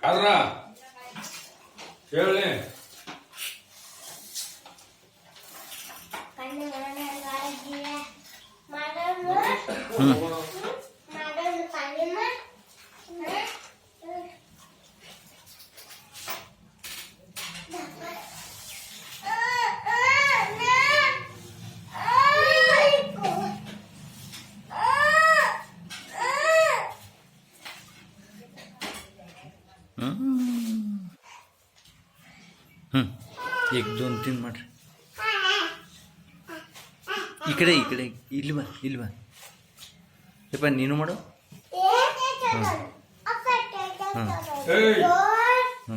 ಆದ್ರ ಹೇಳಿ एक दोन तीन ಮಾಡ್ರಿ ಈ ಕಡೆ ಇಲ್ಲಿ ಬಾ ಯಪ್ಪ ನೀನು ಮಾಡು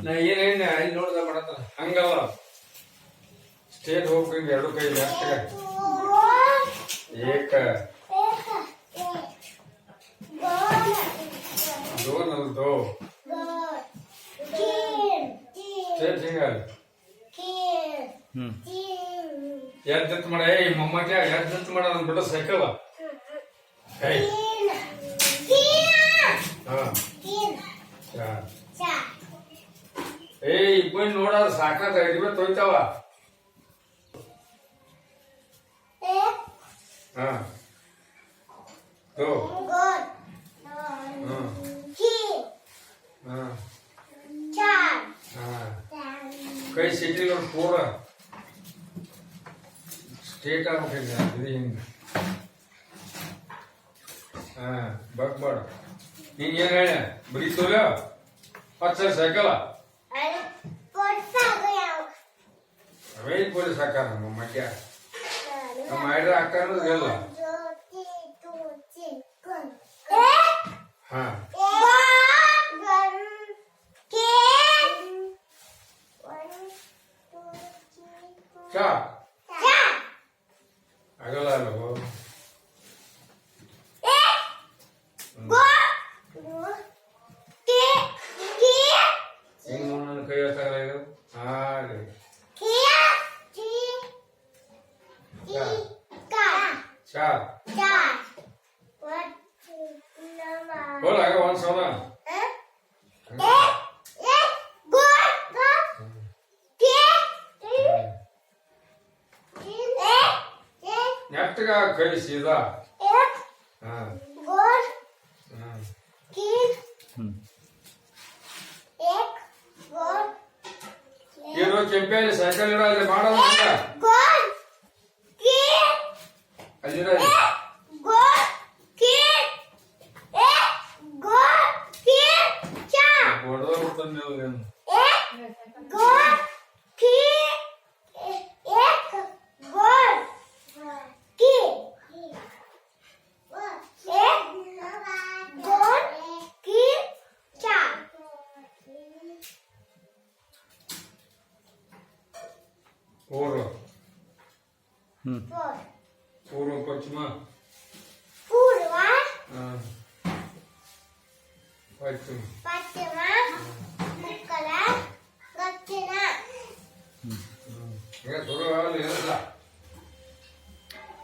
ನಾ ಏನೇನು ಅಲ್ಲಿ ನೋಡ್ದ ಮಾಡತ್ತಾರ ಹಂಗಲ್ಲ ಸ್ಟೇಟ್ ಹೋಗ್ಬೇಕು ಎರಡು ಕೈ ಏಕ दोन दो स्टेट सिंगल ಎದ್ದತ್ ಮಾಡ ಏ ಮೊಮ್ಮಗ ಎದ್ದತ್ ಮಾಡ ಅಂದ್ಬಿಟ್ಟು ಸೈಕಲ್ ಏ ಇಬ್ಬರು ನೋಡ ಸಾಕಾದ ಇಬ್ಬರು ತೊಯ್ತಾವ ಹಾ कई सिटी और पूरा स्टेट ಆಗ್ಬಿಟ್ಟಿದೆ ಇದು ಹಿಂಗೆ ಬಕ್ಬಡ ನೀನು ಏನು ಹೇಳ ಬರೀ ತೋಲ ಹತ್ತು ಸೈಕಲ್ ಅವೇ ಪೊಲೀಸ್ ಹಾಕಾರ ನಮ್ಮ ಮಂಡ್ಯ ನಮ್ಮ ಐಡ್ರ ಹಾಕಾರ ಇಲ್ಲ ಹಾ क्या अगला लो कई बोल आगे वन सोना ನೆಟ್ಟಗ ಕೈ ಸೀದಾ ಏನು ಕೆಂಪೇಲಿ ಸೈಕಲ್ ಇರೋ ಅಲ್ಲಿ ಮಾಡೋದು ಅಲ್ಲಿರೋ ಹೊಡೆದೋಗ್ಬಿಡ್ತಾನೆ पूर्व पश्चिम ಪಶ್ಚಿಮ ಪಶ್ಚಿಮ ಉತ್ತರ ದಕ್ಷಿಣ ಈಗ ಶುರು ಆಗಲಿ ಏನಿಲ್ಲ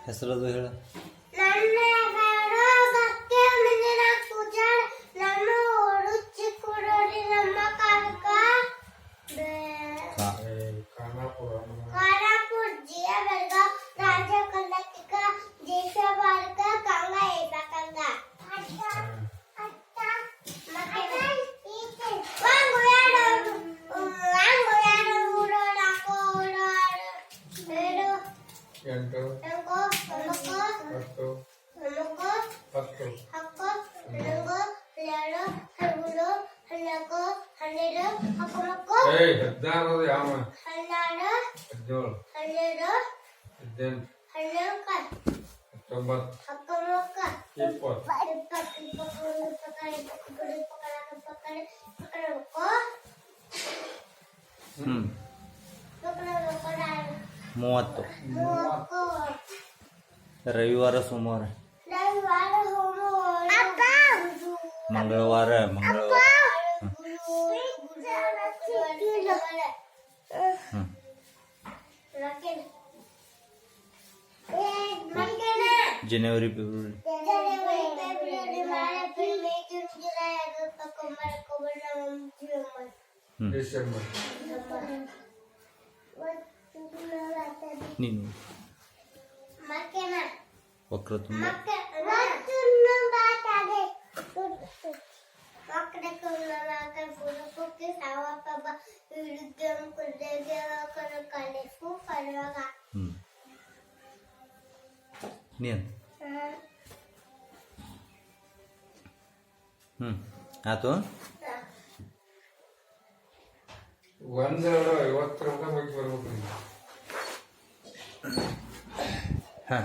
ಹೆಸರದು ಹೇಳ ನನ್ನ ಹೆಸರು ಗಕ್ಕೆ ಮುಂದಿನ ಪೂಜಾರ್ ನಮ್ಮ ಊರು ಚಿಕ್ಕೂರೂರಿ ನಮ್ಮ ಕಾರಕ ಖಾನಾಪುರ ಖಾನಾಪುರ ಜಿಯ ಬೆಳಗಾವ್ ರಾಜ್ಯ ಕರ್ನಾಟಕ ದೇಶ ಭಾರತ ಕಂಗ ಏಕಂಗ ಎಂಟು ಹತ್ತು ಏಯ್ 16 ಯಾವ 17 18 19 30 ರವಿವಾರ ಸೋಮವಾರ ಮಂಗಳವಾರ ಜನವರಿ ಫೆಬ್ರವರಿ ಡಿಸೆಂಬರ್ ನೀನು ವಕ್ರ ತುಂಬ ನೀನು ಆತು ಒಂದೆರಡು 50 ರೂಪಾಯಿ ಹೋಗಿ ಬರ್ಬೇಕು ಹಾಂ